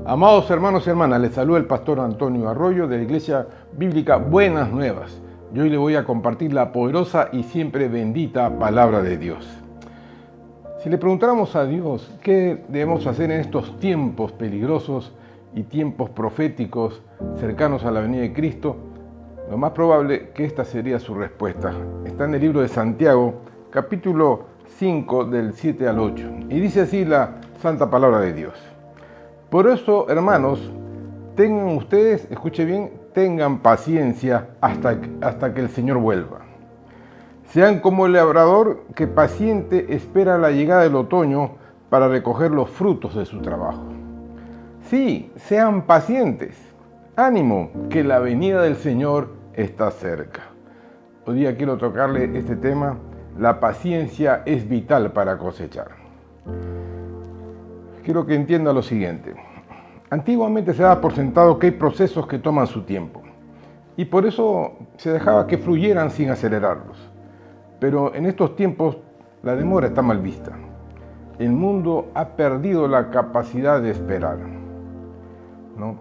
Amados hermanos y hermanas, les saluda el pastor Antonio Arroyo de la Iglesia Bíblica Buenas Nuevas. Y hoy le voy a compartir la poderosa y siempre bendita palabra de Dios. Si le preguntáramos a Dios qué debemos hacer en estos tiempos peligrosos y tiempos proféticos cercanos a la venida de Cristo, lo más probable que esta sería su respuesta. Está en el libro de Santiago, capítulo 5, del 7 al 8. Y dice así la santa palabra de Dios. Por eso, hermanos, tengan ustedes, escuche bien, tengan paciencia hasta que el Señor vuelva. Sean como el labrador que paciente espera la llegada del otoño para recoger los frutos de su trabajo. Sí, sean pacientes. Ánimo, que la venida del Señor está cerca. Hoy día quiero tocarle este tema. La paciencia es vital para cosechar. Quiero que entienda lo siguiente. Antiguamente se daba por sentado que hay procesos que toman su tiempo y por eso se dejaba que fluyeran sin acelerarlos. Pero en estos tiempos la demora está mal vista. El mundo ha perdido la capacidad de esperar, ¿no?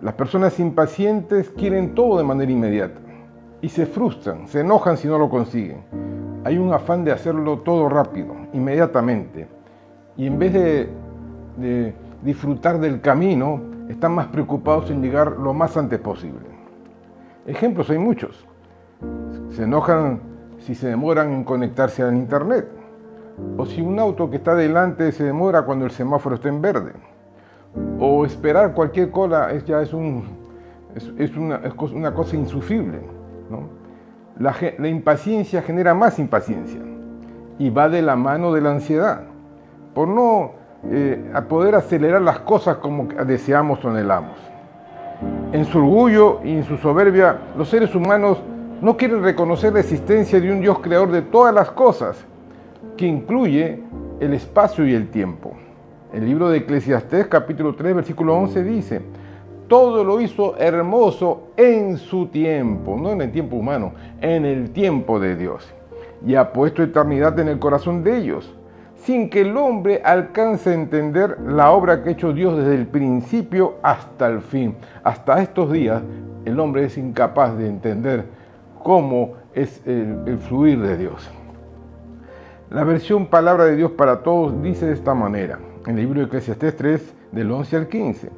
Las personas impacientes quieren todo de manera inmediata y se frustran, se enojan si no lo consiguen. Hay un afán de hacerlo todo rápido, inmediatamente, y en vez de disfrutar del camino, están más preocupados en llegar lo más antes posible. Ejemplos hay muchos. Se enojan si se demoran en conectarse al internet, o si un auto que está delante se demora cuando el semáforo está en verde, o esperar cualquier cola es una cosa insufrible, ¿no? La impaciencia genera más impaciencia y va de la mano de la ansiedad, por no a poder acelerar las cosas como deseamos o anhelamos. En su orgullo y en su soberbia, los seres humanos no quieren reconocer la existencia de un Dios creador de todas las cosas, que incluye el espacio y el tiempo. El libro de Eclesiastés, capítulo 3, versículo 11 dice: todo lo hizo hermoso en su tiempo, no en el tiempo humano, en el tiempo de Dios, y ha puesto eternidad en el corazón de ellos, sin que el hombre alcance a entender la obra que ha hecho Dios desde el principio hasta el fin. Hasta estos días el hombre es incapaz de entender cómo es el fluir de Dios. La versión Palabra de Dios para Todos dice de esta manera, en el libro de Eclesiastés 3, del 11 al 15.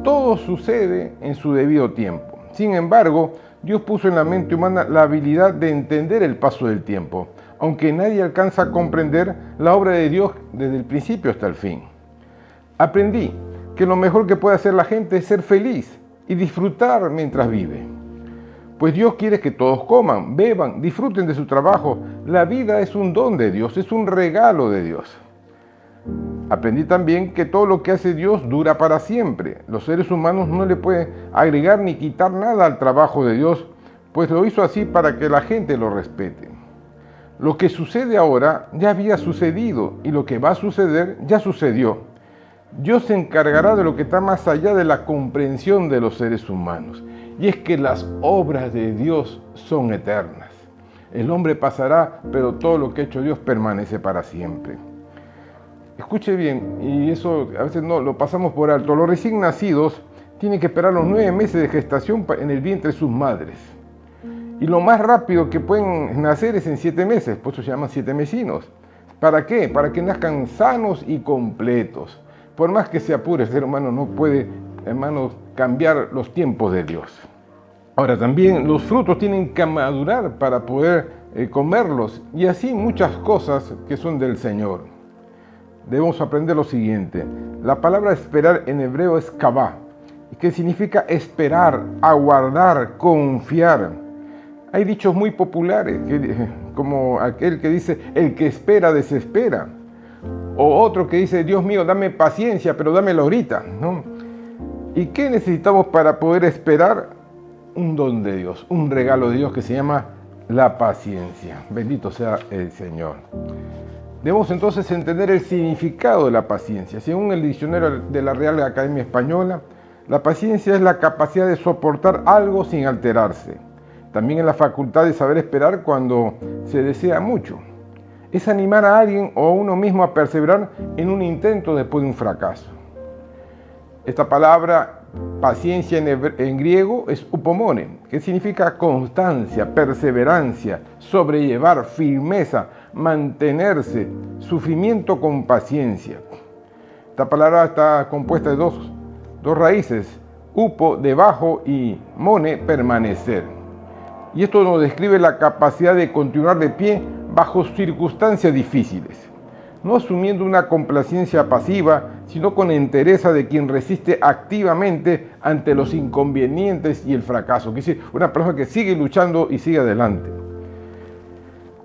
Todo sucede en su debido tiempo. Sin embargo, Dios puso en la mente humana la habilidad de entender el paso del tiempo, aunque nadie alcanza a comprender la obra de Dios desde el principio hasta el fin. Aprendí que lo mejor que puede hacer la gente es ser feliz y disfrutar mientras vive. Pues Dios quiere que todos coman, beban, disfruten de su trabajo. La vida es un don de Dios, es un regalo de Dios. Aprendí también que todo lo que hace Dios dura para siempre. Los seres humanos no le pueden agregar ni quitar nada al trabajo de Dios, pues lo hizo así para que la gente lo respete. Lo que sucede ahora ya había sucedido y lo que va a suceder ya sucedió. Dios se encargará de lo que está más allá de la comprensión de los seres humanos. Y es que las obras de Dios son eternas. El hombre pasará, pero todo lo que ha hecho Dios permanece para siempre. Escuche bien, y eso a veces no lo pasamos por alto. Los recién nacidos tienen que esperar los 9 meses de gestación en el vientre de sus madres. Y lo más rápido que pueden nacer es en 7 meses, por eso se llaman 7 mesinos. ¿Para qué? Para que nazcan sanos y completos. Por más que se apure, el ser humano no puede, hermanos, cambiar los tiempos de Dios. Ahora también los frutos tienen que madurar para poder comerlos, y así muchas cosas que son del Señor. Debemos aprender lo siguiente. La palabra esperar en hebreo es kavá, que significa esperar, aguardar, confiar. Hay dichos muy populares, como aquel que dice, el que espera desespera. O otro que dice, Dios mío, dame paciencia, pero dámela ahorita, ¿no? ¿Y qué necesitamos para poder esperar? Un don de Dios, un regalo de Dios que se llama la paciencia. Bendito sea el Señor. Debemos entonces entender el significado de la paciencia. Según el diccionario de la Real Academia Española, la paciencia es la capacidad de soportar algo sin alterarse. También es la facultad de saber esperar cuando se desea mucho. Es animar a alguien o a uno mismo a perseverar en un intento después de un fracaso. Esta palabra paciencia en griego es upomone, que significa constancia, perseverancia, sobrellevar, firmeza, mantenerse, sufrimiento con paciencia. Esta palabra está compuesta de dos raíces, upo, debajo, y mone, permanecer. Y esto nos describe la capacidad de continuar de pie bajo circunstancias difíciles, no asumiendo una complacencia pasiva, sino con entereza de quien resiste activamente ante los inconvenientes y el fracaso, que es una persona que sigue luchando y sigue adelante.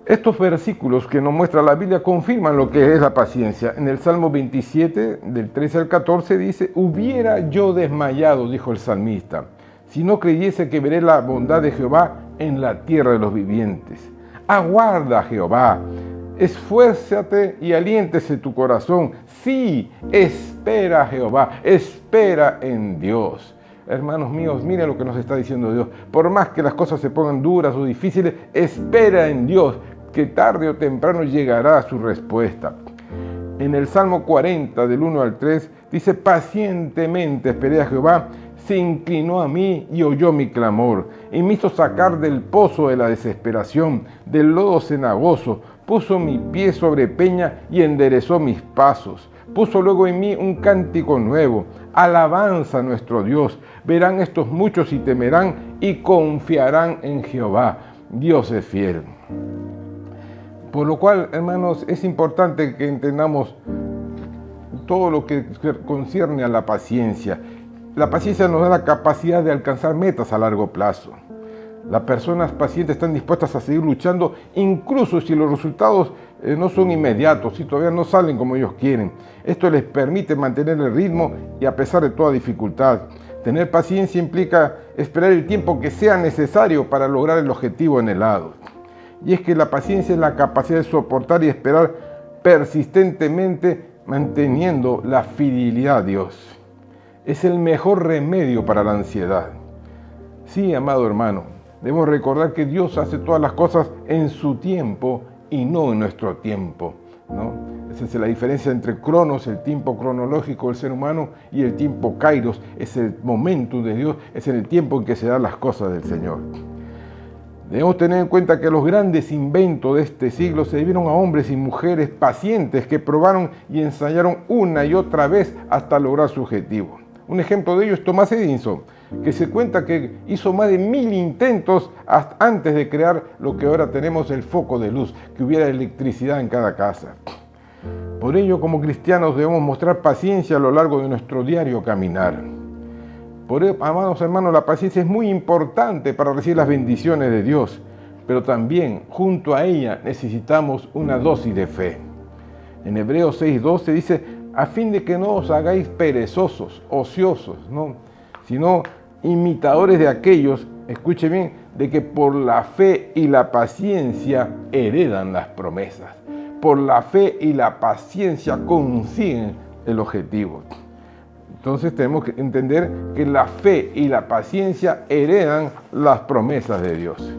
Estos versículos que nos muestra la Biblia confirman lo que es la paciencia. En el Salmo 27, del 13 al 14, dice: hubiera yo desmayado, dijo el salmista, si no creyese que veré la bondad de Jehová en la tierra de los vivientes. Aguarda a Jehová, esfuérzate y aliéntese tu corazón. Sí, espera a Jehová, espera en Dios. Hermanos míos, miren lo que nos está diciendo Dios. Por más que las cosas se pongan duras o difíciles, espera en Dios, que tarde o temprano llegará su respuesta. En el Salmo 40, del 1 al 3, dice: pacientemente esperé a Jehová, se inclinó a mí y oyó mi clamor, y me hizo sacar del pozo de la desesperación, del lodo cenagoso. Puso mi pie sobre peña y enderezó mis pasos. Puso luego en mí un cántico nuevo, alabanza a nuestro Dios. Verán estos muchos y temerán y confiarán en Jehová. Dios es fiel. Por lo cual, hermanos, es importante que entendamos todo lo que concierne a la paciencia. La paciencia nos da la capacidad de alcanzar metas a largo plazo. Las personas pacientes están dispuestas a seguir luchando, incluso si los resultados no son inmediatos, si todavía no salen como ellos quieren. Esto les permite mantener el ritmo y a pesar de toda dificultad. Tener paciencia implica esperar el tiempo que sea necesario para lograr el objetivo anhelado. Y es que la paciencia es la capacidad de soportar y esperar persistentemente, manteniendo la fidelidad a Dios. Es el mejor remedio para la ansiedad. Sí, amado hermano, debemos recordar que Dios hace todas las cosas en su tiempo y no en nuestro tiempo, ¿no? Esa es la diferencia entre cronos, el tiempo cronológico del ser humano, y el tiempo kairos, es el momento de Dios, es en el tiempo en que se dan las cosas del Señor. Debemos tener en cuenta que los grandes inventos de este siglo se debieron a hombres y mujeres pacientes que probaron y ensayaron una y otra vez hasta lograr su objetivo. Un ejemplo de ello es Thomas Edison, que se cuenta que hizo más de 1000 intentos antes de crear lo que ahora tenemos, el foco de luz, que hubiera electricidad en cada casa. Por ello, como cristianos, debemos mostrar paciencia a lo largo de nuestro diario caminar. Por ello, amados hermanos, la paciencia es muy importante para recibir las bendiciones de Dios, pero también, junto a ella, necesitamos una dosis de fe. En Hebreos 6:12 dice: a fin de que no os hagáis perezosos, ociosos, ¿no?, sino imitadores de aquellos, escuche bien, de que por la fe y la paciencia heredan las promesas. Por la fe y la paciencia consiguen el objetivo. Entonces tenemos que entender que la fe y la paciencia heredan las promesas de Dios.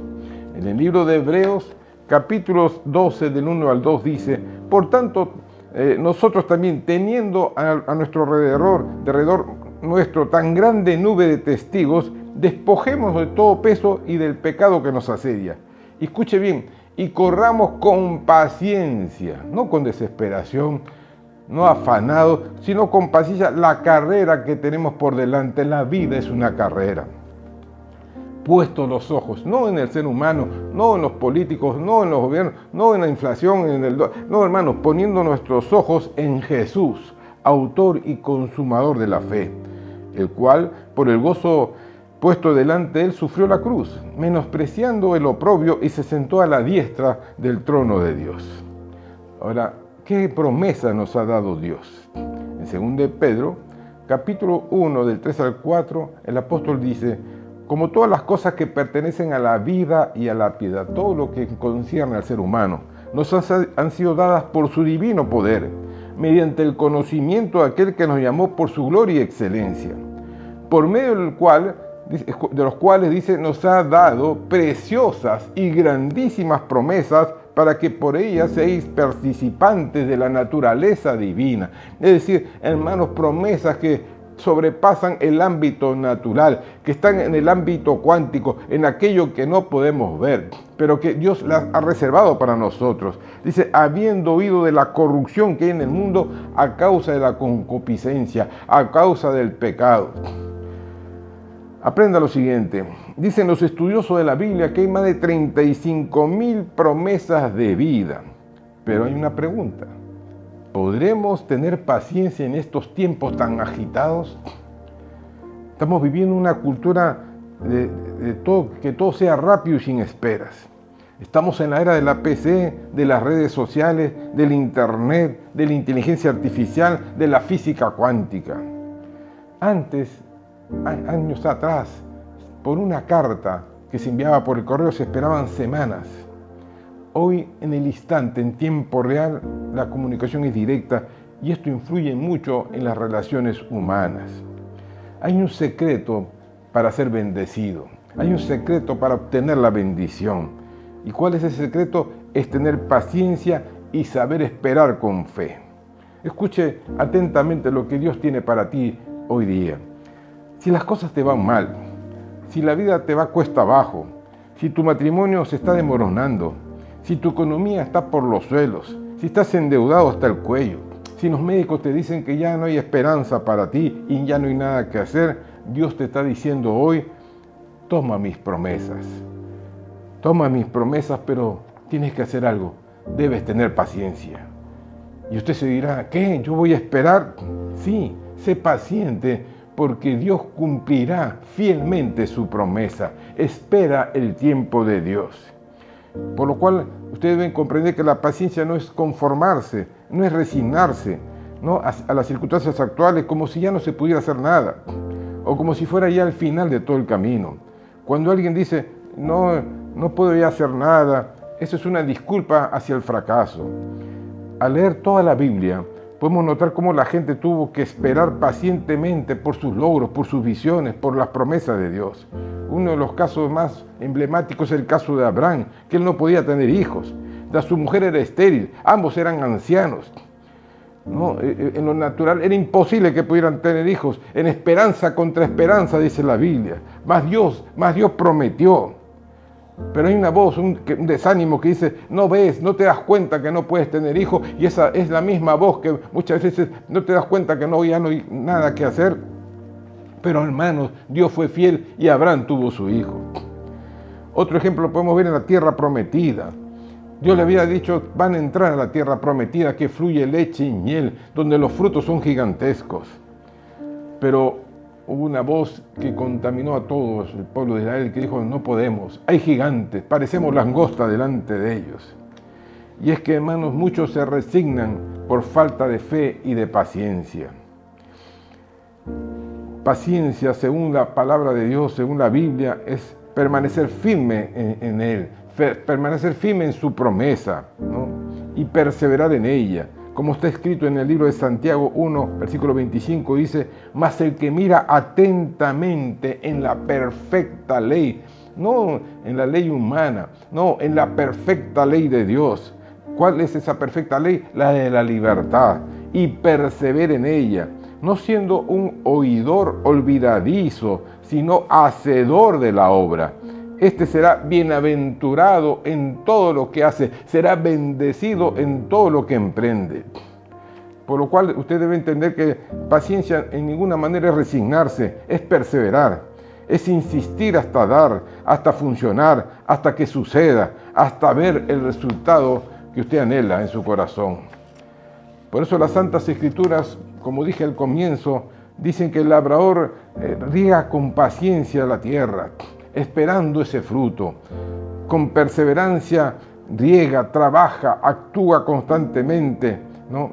En el libro de Hebreos, capítulos 12, del 1 al 2, dice: por tanto, nosotros también, teniendo a nuestro alrededor nuestro tan grande nube de testigos, despojémonos de todo peso y del pecado que nos asedia. Y escuche bien, y corramos con paciencia, no con desesperación, no afanados, sino con paciencia, la carrera que tenemos por delante. La vida es una carrera. Puestos los ojos, no en el ser humano, no en los políticos, no en los gobiernos, no en la inflación, no, hermanos, poniendo nuestros ojos en Jesús, autor y consumador de la fe, el cual, por el gozo puesto delante de él, sufrió la cruz, menospreciando el oprobio, y se sentó a la diestra del trono de Dios. Ahora, ¿qué promesa nos ha dado Dios? En 2 Pedro, capítulo 1, del 3 al 4, el apóstol dice: como todas las cosas que pertenecen a la vida y a la piedad, todo lo que concierne al ser humano, nos han sido dadas por su divino poder, mediante el conocimiento de aquel que nos llamó por su gloria y excelencia, por medio de los cuales, dice, nos ha dado preciosas y grandísimas promesas, para que por ellas seáis participantes de la naturaleza divina. Es decir, hermanos, promesas que sobrepasan el ámbito natural, que están en el ámbito cuántico, en aquello que no podemos ver, pero que Dios las ha reservado para nosotros. Dice, habiendo oído de la corrupción que hay en el mundo a causa de la concupiscencia, a causa del pecado. Aprenda lo siguiente. Dicen los estudiosos de la Biblia que hay más de 35.000 promesas de vida. Pero hay una pregunta. ¿Podremos tener paciencia en estos tiempos tan agitados? Estamos viviendo una cultura de que todo sea rápido y sin esperas. Estamos en la era de la PC, de las redes sociales, del internet, de la inteligencia artificial, de la física cuántica. Antes, años atrás, por una carta que se enviaba por el correo se esperaban semanas. Hoy, en el instante, en tiempo real, la comunicación es directa y esto influye mucho en las relaciones humanas. Hay un secreto para ser bendecido, hay un secreto para obtener la bendición. ¿Y cuál es ese secreto? Es tener paciencia y saber esperar con fe. Escuche atentamente lo que Dios tiene para ti hoy día. Si las cosas te van mal, si la vida te va cuesta abajo, si tu matrimonio se está desmoronando, si tu economía está por los suelos, si estás endeudado hasta el cuello, si los médicos te dicen que ya no hay esperanza para ti y ya no hay nada que hacer, Dios te está diciendo hoy, toma mis promesas. Toma mis promesas, pero tienes que hacer algo. Debes tener paciencia. Y usted se dirá, ¿qué? ¿Yo voy a esperar? Sí, sé paciente, porque Dios cumplirá fielmente su promesa. Espera el tiempo de Dios. Por lo cual, ustedes deben comprender que la paciencia no es conformarse, no es resignarse, ¿no? a las circunstancias actuales como si ya no se pudiera hacer nada, o como si fuera ya el final de todo el camino. Cuando alguien dice, no puedo ya hacer nada, eso es una disculpa hacia el fracaso. Al leer toda la Biblia, podemos notar cómo la gente tuvo que esperar pacientemente por sus logros, por sus visiones, por las promesas de Dios. Uno de los casos más emblemáticos es el caso de Abraham, que él no podía tener hijos. Su mujer era estéril, ambos eran ancianos. ¿No? En lo natural era imposible que pudieran tener hijos. En esperanza contra esperanza, dice la Biblia. Más Dios prometió. Pero hay una voz, un desánimo que dice, no ves, no te das cuenta que no puedes tener hijos, y esa es la misma voz que muchas veces no te das cuenta que ya no hay nada que hacer. Pero hermanos, Dios fue fiel y Abraham tuvo su hijo. Otro ejemplo lo podemos ver en la tierra prometida. Dios le había dicho, van a entrar a la tierra prometida que fluye leche y miel, donde los frutos son gigantescos. Pero hubo una voz que contaminó a todos el pueblo de Israel, que dijo, no podemos, hay gigantes, parecemos langosta delante de ellos. Y es que, hermanos, muchos se resignan por falta de fe y de paciencia. Paciencia, según la palabra de Dios, según la Biblia, es permanecer firme en Él, permanecer firme en su promesa, ¿no? Y perseverar en ella. Como está escrito en el libro de Santiago 1, versículo 25, dice, mas el que mira atentamente en la perfecta ley, no en la ley humana, no, en la perfecta ley de Dios. ¿Cuál es esa perfecta ley? La de la libertad. Y persevera en ella, no siendo un oidor olvidadizo, sino hacedor de la obra. Este será bienaventurado en todo lo que hace, será bendecido en todo lo que emprende. Por lo cual usted debe entender que paciencia en ninguna manera es resignarse, es perseverar, es insistir hasta dar, hasta funcionar, hasta que suceda, hasta ver el resultado que usted anhela en su corazón. Por eso las Santas Escrituras, como dije al comienzo, dicen que el labrador riega con paciencia la tierra, esperando ese fruto. Con perseverancia riega, trabaja, actúa constantemente, ¿no?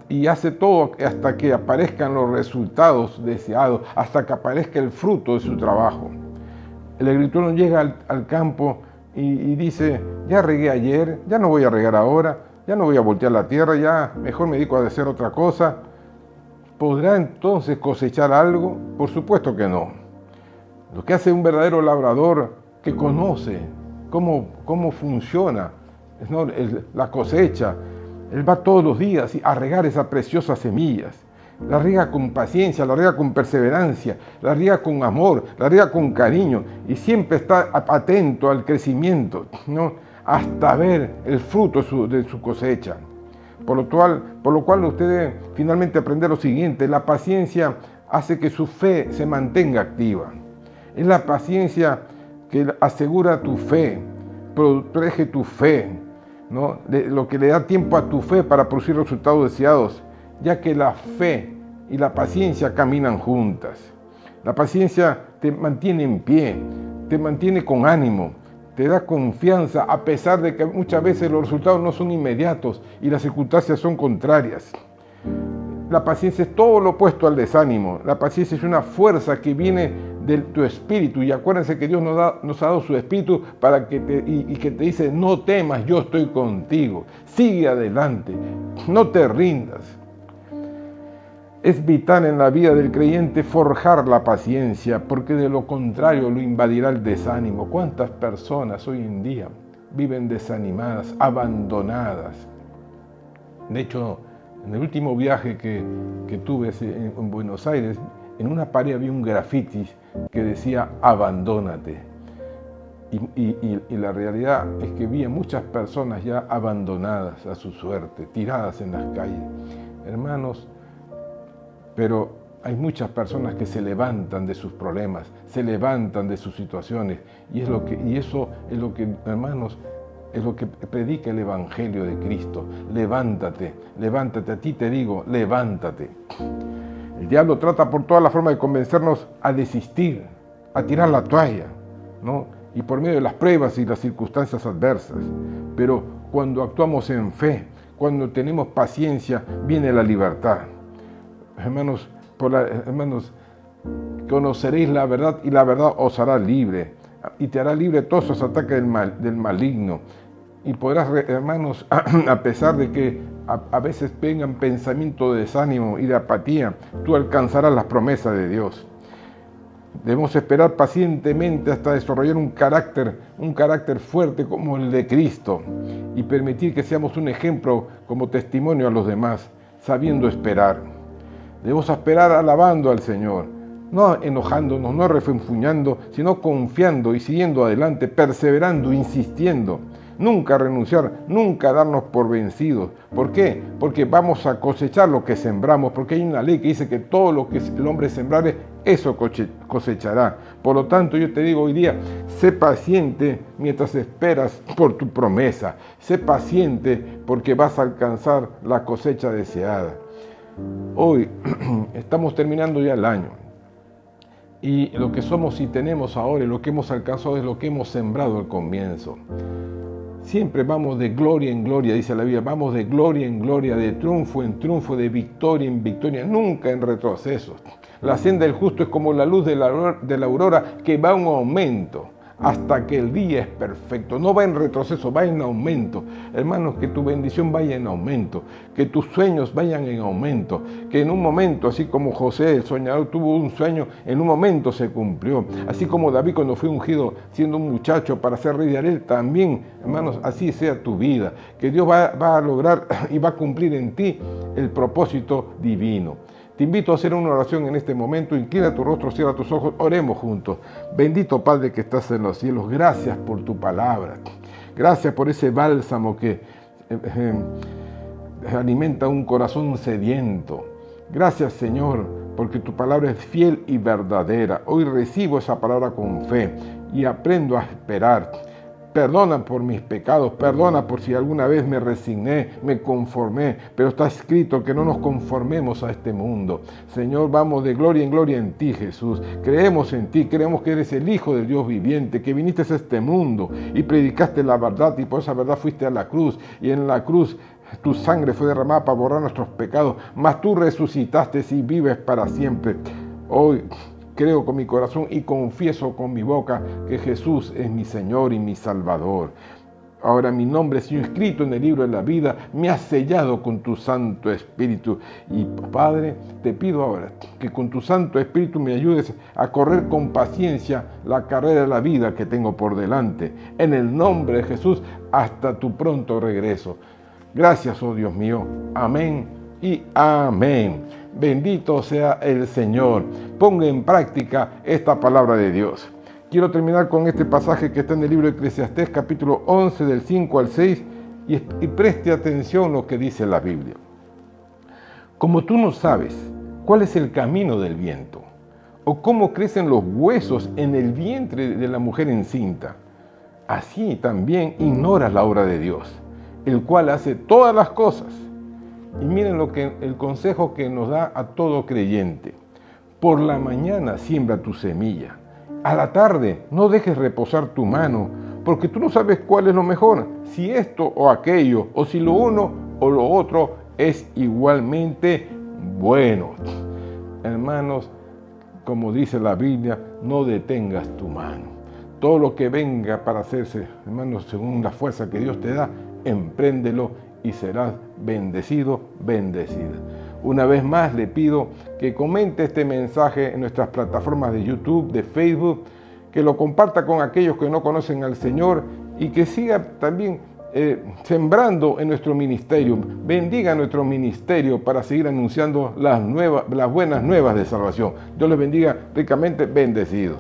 Y hace todo hasta que aparezcan los resultados deseados, hasta que aparezca el fruto de su trabajo. El agricultor no llega al campo y dice, ya regué ayer, ya no voy a regar ahora, ya no voy a voltear la tierra, ya mejor me dedico a hacer otra cosa. ¿Podrá entonces cosechar algo? Por supuesto que no. Lo que hace un verdadero labrador que conoce cómo funciona, ¿no? La cosecha, él va todos los días a regar esas preciosas semillas. La riega con paciencia, la riega con perseverancia, la riega con amor, la riega con cariño y siempre está atento al crecimiento, ¿no? Hasta ver el fruto de su cosecha. Por lo cual usted debe finalmente aprender lo siguiente: la paciencia hace que su fe se mantenga activa. Es la paciencia que asegura tu fe, protege tu fe, ¿no? Lo que le da tiempo a tu fe para producir resultados deseados, ya que la fe y la paciencia caminan juntas. La paciencia te mantiene en pie, te mantiene con ánimo, te da confianza a pesar de que muchas veces los resultados no son inmediatos y las circunstancias son contrarias. La paciencia es todo lo opuesto al desánimo. La paciencia es una fuerza que viene de tu espíritu. Y acuérdense que Dios nos ha dado su espíritu para que que te dice: no temas, yo estoy contigo. Sigue adelante, no te rindas. Es vital en la vida del creyente forjar la paciencia, porque de lo contrario lo invadirá el desánimo. ¿Cuántas personas hoy en día viven desanimadas, abandonadas? De hecho, en el último viaje que tuve en Buenos Aires, en una pared había un graffiti que decía: abandónate. Y la realidad es que vi a muchas personas ya abandonadas a su suerte, tiradas en las calles. Hermanos, pero hay muchas personas que se levantan de sus problemas, se levantan de sus situaciones, y eso es lo que, hermanos, es lo que predica el Evangelio de Cristo. Levántate, levántate, a ti te digo, levántate. El diablo trata por toda la forma de convencernos a desistir, a tirar la toalla, ¿no? Y por medio de las pruebas y las circunstancias adversas. Pero cuando actuamos en fe, cuando tenemos paciencia, viene la libertad. Hermanos, conoceréis la verdad y la verdad os hará libre. Y te hará libre de todos esos ataques del maligno. Y podrás, hermanos, a pesar de que a veces vengan pensamientos de desánimo y de apatía, tú alcanzarás las promesas de Dios. Debemos esperar pacientemente hasta desarrollar un carácter fuerte como el de Cristo y permitir que seamos un ejemplo como testimonio a los demás, sabiendo esperar. Debemos esperar alabando al Señor, no enojándonos, no refunfuñando, sino confiando y siguiendo adelante, perseverando, insistiendo. Nunca renunciar, nunca darnos por vencidos. ¿Por qué? Porque vamos a cosechar lo que sembramos, porque hay una ley que dice que todo lo que el hombre sembrare, eso cosechará. Por lo tanto, yo te digo hoy día, sé paciente mientras esperas por tu promesa. Sé paciente porque vas a alcanzar la cosecha deseada. Hoy estamos terminando ya el año. Y lo que somos y tenemos ahora y lo que hemos alcanzado es lo que hemos sembrado al comienzo. Siempre vamos de gloria en gloria, dice la Biblia, vamos de gloria en gloria, de triunfo en triunfo, de victoria en victoria, nunca en retrocesos. La senda del justo es como la luz de la aurora que va en aumento hasta que el día es perfecto. No va en retroceso, va en aumento. Hermanos, que tu bendición vaya en aumento, que tus sueños vayan en aumento, que en un momento, así como José, el soñador, tuvo un sueño, en un momento se cumplió. Así como David cuando fue ungido siendo un muchacho para ser rey de Israel, también, hermanos, así sea tu vida. Que Dios va a lograr y va a cumplir en ti el propósito divino. Te invito a hacer una oración en este momento. Inclina tu rostro, cierra tus ojos, oremos juntos. Bendito Padre que estás en los cielos, gracias por tu palabra. Gracias por ese bálsamo que alimenta un corazón sediento. Gracias, Señor, porque tu palabra es fiel y verdadera. Hoy recibo esa palabra con fe y aprendo a esperar. Perdona por mis pecados, perdona por si alguna vez me resigné, me conformé, pero está escrito que no nos conformemos a este mundo. Señor, vamos de gloria en gloria en ti, Jesús. Creemos en ti, creemos que eres el Hijo del Dios viviente, que viniste a este mundo y predicaste la verdad y por esa verdad fuiste a la cruz y en la cruz tu sangre fue derramada para borrar nuestros pecados, mas tú resucitaste y vives para siempre. Hoy creo con mi corazón y confieso con mi boca que Jesús es mi Señor y mi Salvador. Ahora mi nombre es inscrito en el libro de la vida, me has sellado con tu Santo Espíritu. Y Padre, te pido ahora que con tu Santo Espíritu me ayudes a correr con paciencia la carrera de la vida que tengo por delante. En el nombre de Jesús, hasta tu pronto regreso. Gracias, oh Dios mío. Amén y amén. Bendito sea el Señor. Ponga en práctica esta palabra de Dios. Quiero terminar con este pasaje que está en el libro de Eclesiastés, capítulo 11, del 5 al 6, y preste atención a lo que dice la Biblia. Como tú no sabes cuál es el camino del viento, o cómo crecen los huesos en el vientre de la mujer encinta, así también ignoras la obra de Dios, el cual hace todas las cosas. Y miren el consejo que nos da a todo creyente. Por la mañana siembra tu semilla. A la tarde no dejes reposar tu mano, porque tú no sabes cuál es lo mejor, si esto o aquello, o si lo uno o lo otro es igualmente bueno. Hermanos, como dice la Biblia, no detengas tu mano. Todo lo que venga para hacerse, hermanos, según la fuerza que Dios te da, empréndelo y serás bendecido, bendecida. Una vez más le pido que comente este mensaje en nuestras plataformas de YouTube, de Facebook, que lo comparta con aquellos que no conocen al Señor y que siga también sembrando en nuestro ministerio. Bendiga nuestro ministerio para seguir anunciando las buenas nuevas de salvación. Dios les bendiga ricamente, bendecidos.